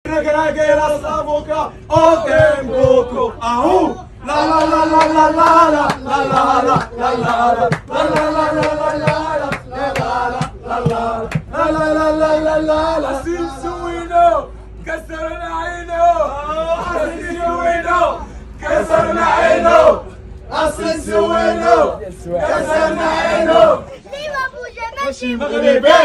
que las la boca o tengo aú la la la la la la la la la la la la la la la سنسوينو كسرنا عينه سنسوينو كسرنا عينه سنسوينو كسرنا عينه ماشي مغربي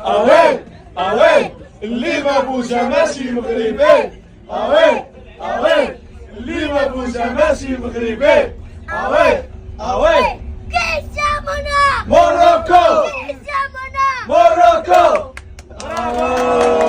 اوين اوين اللي ما بوجا ماشي مغربي اوين اوين اللي ما بوجا ماشي مغربي اوين اوين كيسامنا موروكو كيسامنا موروكو برافو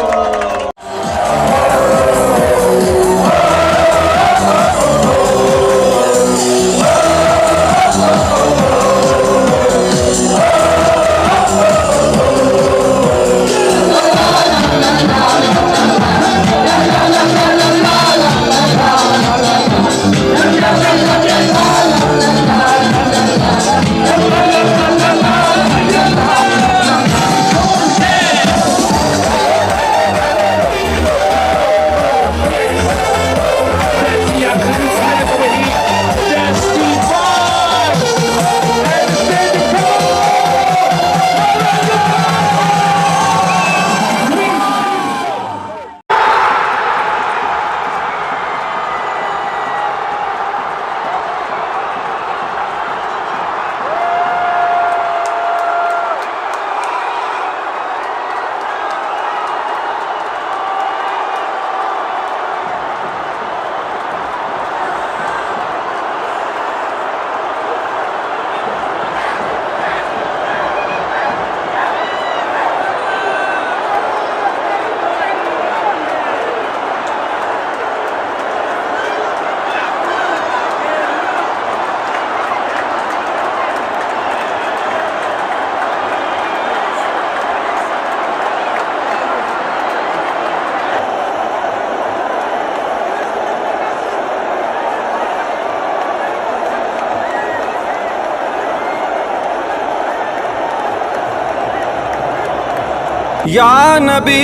یا نبی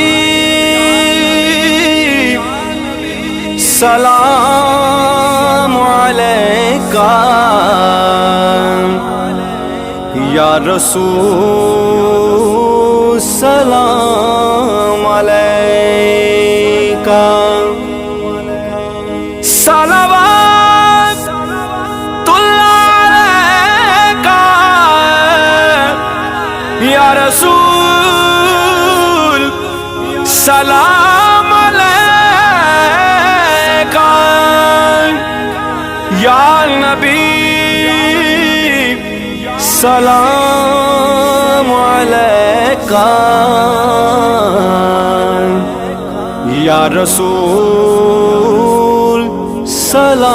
سلام علیکہ یا رسول سلام علیکہ صلوات اللہ علیکہ یا رسول سلام علیکہ یا نبی سلام علیکہ یا رسول سلام